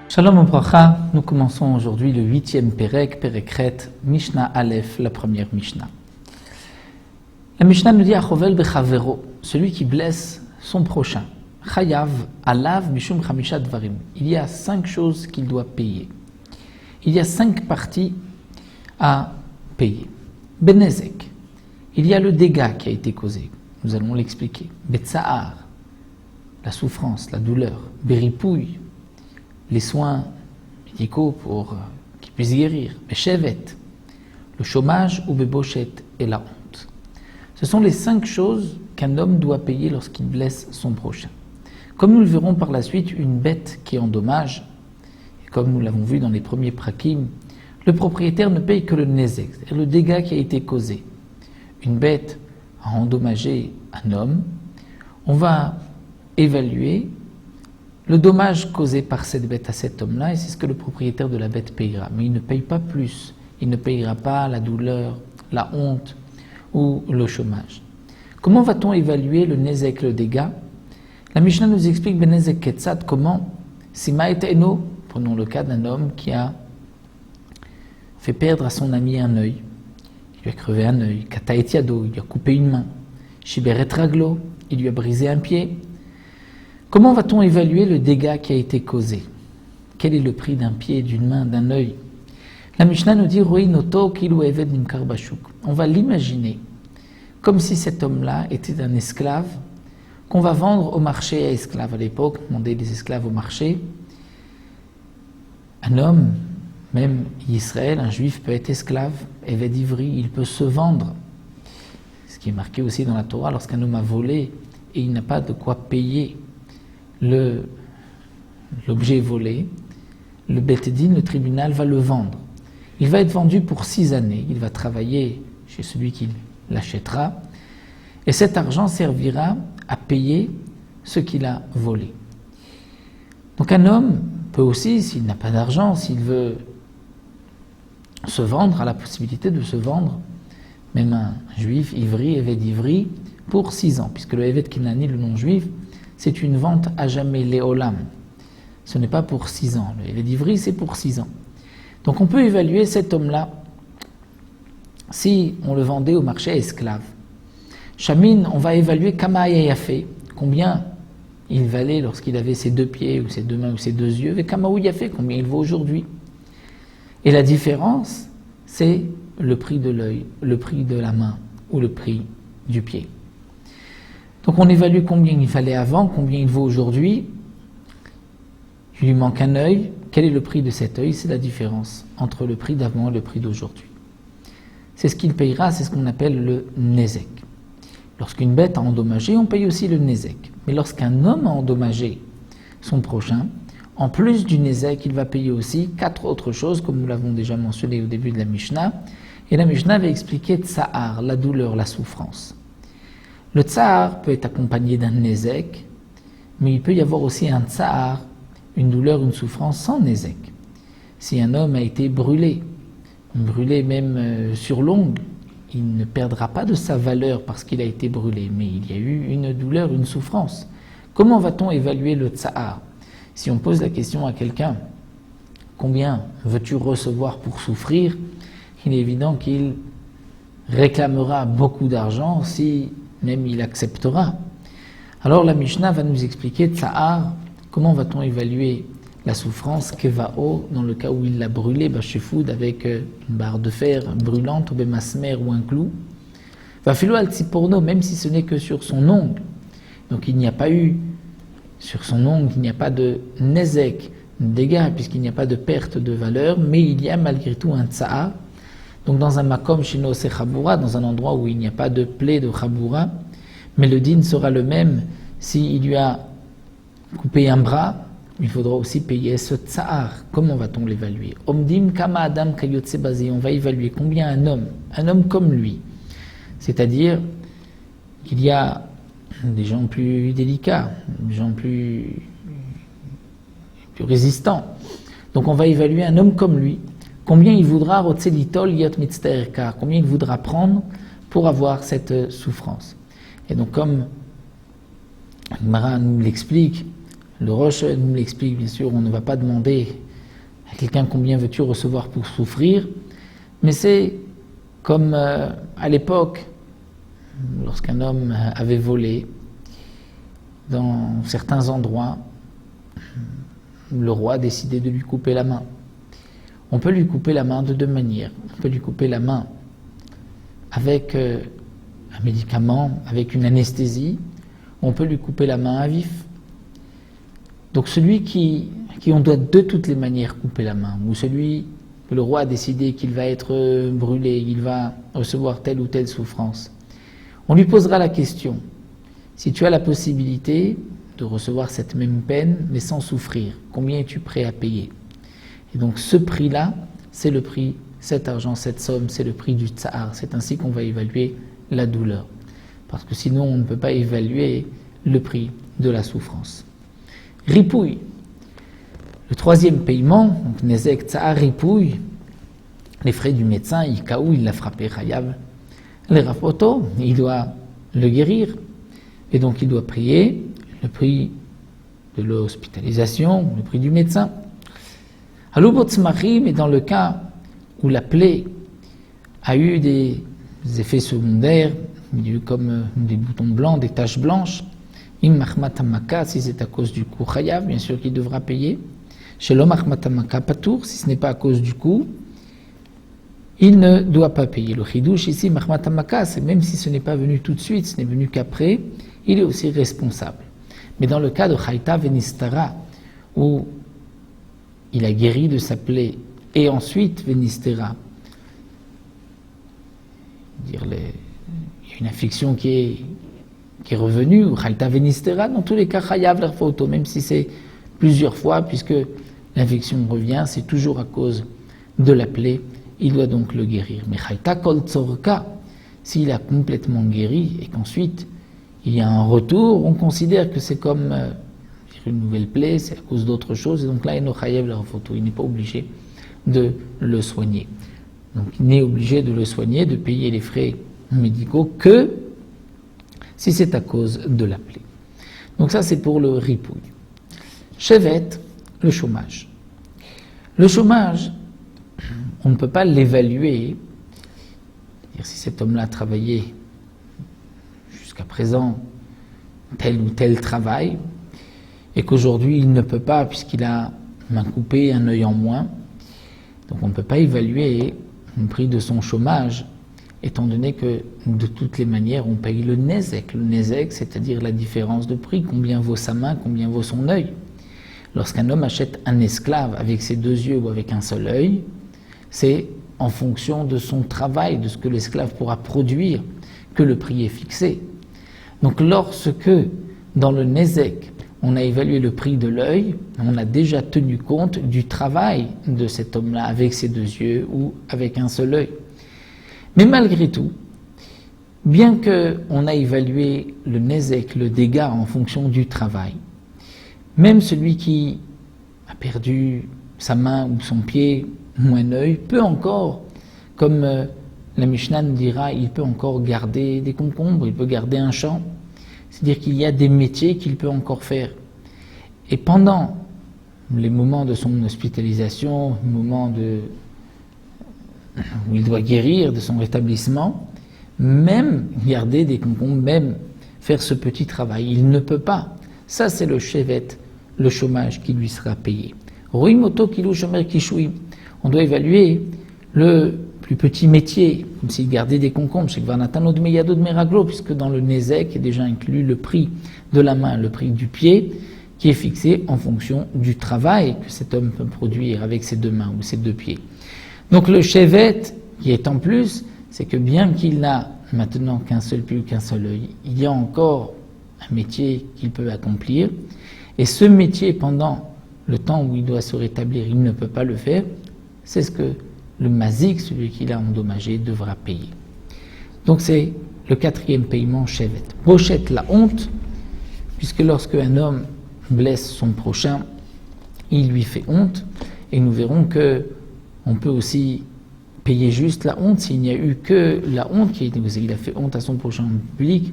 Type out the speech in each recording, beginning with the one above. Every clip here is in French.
Shalom Obracha, nous commençons aujourd'hui le 8e Perek, Perekret, Mishnah Aleph, la première Mishnah. La Mishnah nous dit Achovel bechavero, celui qui blesse son prochain. Chayav alav mishum chamisha dvarim. Il y a 5 choses qu'il doit payer. Il y a 5 parties à payer. Benezek, il y a le dégât qui a été causé. Nous allons l'expliquer. Betsahar, la souffrance, la douleur. Beripouille, les soins médicaux pour qu'ils puissent guérir. Beshevet, le chômage, ou bebochet, et la honte. Ce sont les 5 choses qu'un homme doit payer lorsqu'il blesse son prochain. Comme nous le verrons par la suite, une bête qui endommage, et comme nous l'avons vu dans les premiers prakim, le propriétaire ne paye que le nezek, c'est-à-dire le dégât qui a été causé. Une bête a endommagé un homme, on va évaluer le dommage causé par cette bête à cet homme-là, et c'est ce que le propriétaire de la bête payera. Mais il ne paye pas plus. Il ne payera pas la douleur, la honte ou le chômage. Comment va-t-on évaluer le nezek, le dégât? La Mishnah nous explique benezek ketzad, comment. Sima et eno, prenons le cas d'un homme qui a fait perdre à son ami un œil. Il lui a crevé un œil. Kata et yado, il lui a coupé une main. Shiberet raglo, il lui a brisé un pied. Comment va-t-on évaluer le dégât qui a été causé? Quel est le prix d'un pied, d'une main, d'un œil? La Mishnah nous dit on va l'imaginer comme si cet homme-là était un esclave qu'on va vendre au marché à esclaves. À l'époque, on vendait des esclaves au marché. Un homme, même Israël, un juif peut être esclave, Eved Ivri, il peut se vendre. Ce qui est marqué aussi dans la Torah, lorsqu'un homme a volé et il n'a pas de quoi payer l'objet volé, le Beth Din, le tribunal, va le vendre. Il va être vendu pour 6 années. Il va travailler chez celui qui l'achètera. Et cet argent servira à payer ce qu'il a volé. Donc un homme peut aussi, s'il n'a pas d'argent, s'il veut se vendre, a la possibilité de se vendre, même un juif, Ivri, Eved Ivri, pour 6 ans, puisque le Eved Kinani, le non-juif, c'est une vente à jamais, l'éolam. Ce n'est pas pour 6 ans. Le Eved Ivri, c'est pour 6 ans. Donc on peut évaluer cet homme-là si on le vendait au marché à esclaves. Shamin, on va évaluer Kama Yayafe, combien il valait lorsqu'il avait ses 2 pieds, ou ses 2 mains, ou ses 2 yeux, et Kama Yafe, combien il vaut aujourd'hui. Et la différence, c'est le prix de l'œil, le prix de la main, ou le prix du pied. Donc on évalue combien il fallait avant, combien il vaut aujourd'hui. Il lui manque un œil. Quel est le prix de cet œil? C'est la différence entre le prix d'avant et le prix d'aujourd'hui. C'est ce qu'il payera, c'est ce qu'on appelle le nezek. Lorsqu'une bête a endommagé, on paye aussi le nezek. Mais lorsqu'un homme a endommagé son prochain, en plus du nezek, il va payer aussi 4 autres choses, comme nous l'avons déjà mentionné au début de la Mishnah. Et la Mishnah va expliquer tsahar, la douleur, la souffrance. Le tsahar peut être accompagné d'un nezek, mais il peut y avoir aussi un tsahar, une douleur, une souffrance sans nezek. Si un homme a été brûlé même sur l'ongle, il ne perdra pas de sa valeur parce qu'il a été brûlé, mais il y a eu une douleur, une souffrance. Comment va-t-on évaluer le tsahar? Si on pose la question à quelqu'un, combien veux-tu recevoir pour souffrir? Il est évident qu'il réclamera beaucoup d'argent si même il acceptera. Alors la Mishnah va nous expliquer tsahar, comment va-t-on évaluer la souffrance kevao dans le cas où il l'a brûlé bashefoud avec une barre de fer brûlante ou bemasmer ou un clou. Va filo al tziporno, même si ce n'est que sur son ongle. Donc il n'y a pas eu sur son ongle, il n'y a pas de nezek, dégâts puisqu'il n'y a pas de perte de valeur, mais il y a malgré tout un tsahar. Donc dans un makom shino se chaboura, dans un endroit où il n'y a pas de plaie de chaboura, mais le din sera le même s'il lui a coupé un bras, il faudra aussi payer ce tsahar. Comment va-t-on l'évaluer? Omdim kama adam kayotse basé, on va évaluer combien un homme comme lui. C'est-à-dire qu'il y a des gens plus délicats, des gens plus résistants. Donc on va évaluer un homme comme lui. Combien il voudra rotzelitol yot mitzterka, combien il voudra prendre pour avoir cette souffrance. Et donc comme Gemara nous l'explique, le Rosh nous l'explique, bien sûr, on ne va pas demander à quelqu'un combien veux-tu recevoir pour souffrir, mais c'est comme à l'époque, lorsqu'un homme avait volé dans certains endroits, le roi décidait de lui couper la main. On peut lui couper la main de deux manières. On peut lui couper la main avec un médicament, avec une anesthésie. On peut lui couper la main à vif. Donc celui qui on doit de toutes les manières couper la main, ou celui que le roi a décidé qu'il va être brûlé, il va recevoir telle ou telle souffrance, on lui posera la question, si tu as la possibilité de recevoir cette même peine, mais sans souffrir, combien es-tu prêt à payer? Et donc ce prix-là, c'est le prix, cet argent, cette somme, c'est le prix du tsar. C'est ainsi qu'on va évaluer la douleur. Parce que sinon, on ne peut pas évaluer le prix de la souffrance. Ripouille. Le troisième paiement, donc Nezek tsar ripouille, les frais du médecin, Ikaou, il l'a frappé, Chayav. Les rafoto, il doit le guérir. Et donc il doit payer le prix de l'hospitalisation, le prix du médecin. Mais dans le cas où la plaie a eu des effets secondaires, il y a eu comme des boutons blancs, des taches blanches, si c'est à cause du coup, Chayav, bien sûr qu'il devra payer. Chez l'homme Patour, si ce n'est pas à cause du coup, il ne doit pas payer. Le chidouche ici, c'est même si ce n'est pas venu tout de suite, ce n'est venu qu'après, il est aussi responsable. Mais dans le cas de Chayta Venistara, où il a guéri de sa plaie, et ensuite Venistera, il y a une infection qui est revenue, ou Chayta Venistera, dans tous les cas, Chayav leur photo, même si c'est plusieurs fois, puisque l'infection revient, c'est toujours à cause de la plaie, il doit donc le guérir. Mais Chayta Kol Tzorka, s'il a complètement guéri, et qu'ensuite il y a un retour, on considère que c'est comme une nouvelle plaie, c'est à cause d'autre chose, et donc là, il n'est pas obligé de le soigner. Donc il n'est obligé de le soigner, de payer les frais médicaux que si c'est à cause de la plaie. Donc ça, c'est pour le ripouille. Chevet, le chômage. Le chômage, on ne peut pas l'évaluer. Si cet homme-là travaillait jusqu'à présent tel ou tel travail, et qu'aujourd'hui il ne peut pas puisqu'il a main coupée, un œil en moins, donc on ne peut pas évaluer le prix de son chômage, étant donné que de toutes les manières on paye le nezek. Le nezek, c'est-à-dire la différence de prix, combien vaut sa main, combien vaut son œil. Lorsqu'un homme achète un esclave avec ses deux yeux ou avec un seul œil, c'est en fonction de son travail, de ce que l'esclave pourra produire, que le prix est fixé. Donc lorsque, dans le nezek, on a évalué le prix de l'œil, on a déjà tenu compte du travail de cet homme-là avec ses deux yeux ou avec un seul œil. Mais malgré tout, bien qu'on a évalué le nezek, le dégât en fonction du travail, même celui qui a perdu sa main ou son pied ou un œil peut encore, comme la Mishnah nous dira, il peut encore garder des concombres, il peut garder un champ. C'est-à-dire qu'il y a des métiers qu'il peut encore faire. Et pendant les moments de son hospitalisation, les moments où il doit guérir de son rétablissement, même garder des concombres, même faire ce petit travail, il ne peut pas. Ça, c'est le chevet, le chômage qui lui sera payé. Ruimoto kilou shomer kishui. On doit évaluer le plus petit métier, comme s'il gardait des concombres, puisque dans le nezek est déjà inclus le prix de la main, le prix du pied, qui est fixé en fonction du travail que cet homme peut produire avec ses deux mains ou ses deux pieds. Donc le chevet qui est en plus, c'est que bien qu'il n'a maintenant qu'un seul pied ou qu'un seul œil, il y a encore un métier qu'il peut accomplir, et ce métier, pendant le temps où il doit se rétablir, il ne peut pas le faire, c'est ce que le mazik, celui qui l'a endommagé, devra payer. Donc c'est le quatrième paiement chevet. Pochette, la honte, puisque lorsque un homme blesse son prochain, il lui fait honte, et nous verrons que on peut aussi payer juste la honte s'il n'y a eu que la honte, il a fait honte à son prochain public,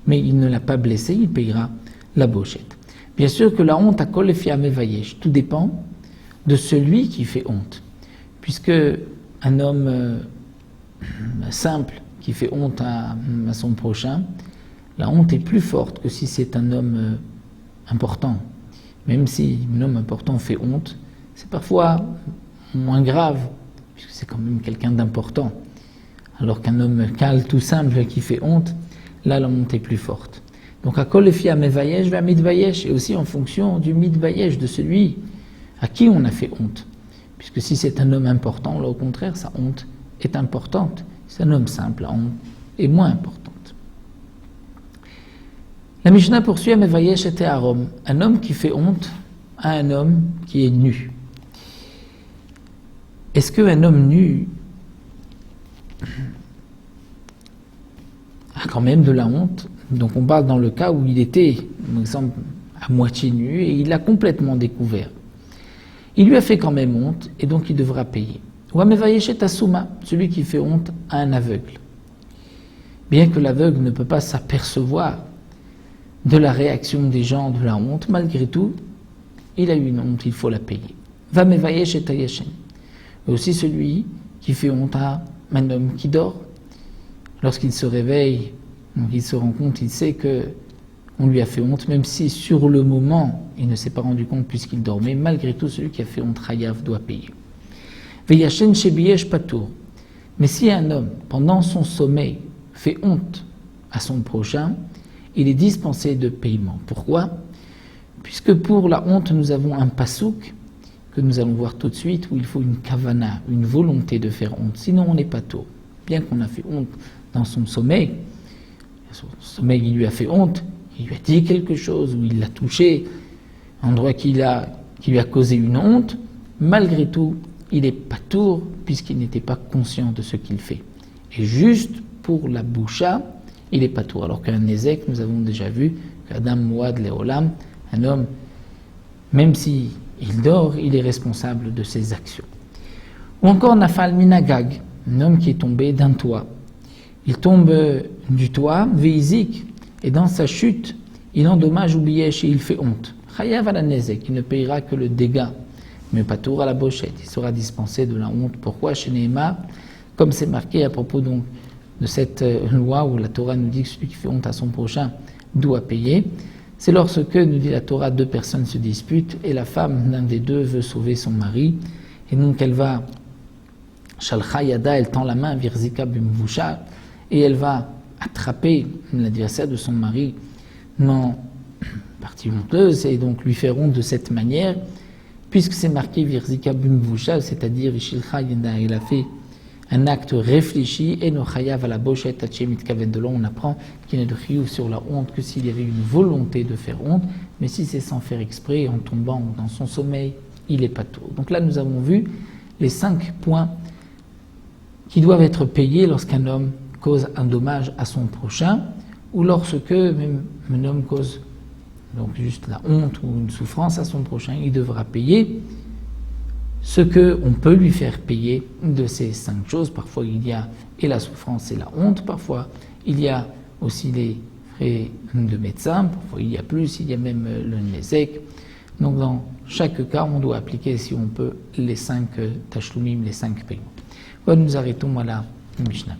mais il ne l'a pas blessé, il payera la bochette. Bien sûr que la honte à kol lefi hamevayesh, tout dépend de celui qui fait honte. Puisque un homme simple qui fait honte à son prochain, la honte est plus forte que si c'est un homme important. Même si un homme important fait honte, c'est parfois moins grave, puisque c'est quand même quelqu'un d'important. Alors qu'un homme calme, tout simple, qui fait honte, là la honte est plus forte. Donc à kol lefi hamevayesh va mitvayesh, et aussi en fonction du mitvayesh, de celui à qui on a fait honte. Puisque si c'est un homme important, là au contraire, sa honte est importante. Si c'est un homme simple, la honte est moins importante. La Mishnah poursuit hamevayesh et arom, un homme qui fait honte à un homme qui est nu. Est-ce qu'un homme nu a quand même de la honte? Donc on parle dans le cas où il était, par exemple, à moitié nu et il l'a complètement découvert. Il lui a fait quand même honte et donc il devra payer. Ou hamevayesh et asuma, celui qui fait honte à un aveugle. Bien que l'aveugle ne peut pas s'apercevoir de la réaction des gens de la honte, malgré tout, il a eu une honte, il faut la payer. Vamevayesh et ayashen. Et aussi celui qui fait honte à un homme qui dort. Lorsqu'il se réveille, donc il se rend compte, il sait que on lui a fait honte, même si sur le moment il ne s'est pas rendu compte puisqu'il dormait, malgré tout celui qui a fait honte chayav doit payer. Veyashen shebiyesh patour. Mais si un homme, pendant son sommeil, fait honte à son prochain, il est dispensé de paiement. Pourquoi? Puisque pour la honte, nous avons un pasouk que nous allons voir tout de suite, où il faut une kavana, une volonté de faire honte. Sinon, on n'est pas tôt. Bien qu'on a fait honte dans son sommeil, il lui a fait honte, il lui a dit quelque chose, ou il l'a touché, un endroit qui lui a causé une honte, malgré tout, il est patour, puisqu'il n'était pas conscient de ce qu'il fait. Et juste pour la boucha, il est patour. Alors qu'un nézek, nous avons déjà vu qu'Adam Mouad Leolam, un homme, même si il dort, il est responsable de ses actions. Ou encore Nafal Minagag, un homme qui est tombé d'un toit. Il tombe du toit, Veizik, et dans sa chute, il endommage Oubiyesh et il fait honte. Chayav à la Nezek, il ne payera que le dégât, mais pas tour à la bochette. Il sera dispensé de la honte. Pourquoi chez Nehema, comme c'est marqué à propos donc de cette loi où la Torah nous dit que celui qui fait honte à son prochain doit payer, c'est lorsque, nous dit la Torah, deux personnes se disputent et la femme d'un des deux veut sauver son mari, et donc elle va, Shalcha Yada, elle tend la main, Virzika Bimvusha, et elle va attraper l'adversaire de son mari dans partie honteuse et donc lui faire honte de cette manière, puisque c'est marqué Virzika Bimvusha, c'est-à-dire Shilcha Yada, il a fait un acte réfléchi, et no chayav à la bochette hachemit kaven de l'on, on apprend qu'il n'est de chiyuv sur la honte que s'il y avait une volonté de faire honte, mais si c'est sans faire exprès, en tombant ou dans son sommeil, il n'est pas tôt. Donc là, nous avons vu les 5 points qui doivent être payés lorsqu'un homme cause un dommage à son prochain, ou lorsque même un homme cause donc juste la honte ou une souffrance à son prochain, il devra payer ce qu'on peut lui faire payer de ces 5 choses. Parfois il y a et la souffrance et la honte, parfois il y a aussi les frais de médecin, parfois il y a plus, il y a même le nezek. Donc dans chaque cas, on doit appliquer, si on peut, les 5 tashlumim, les 5 paiements. Voilà, nous arrêtons, voilà, Mishnah.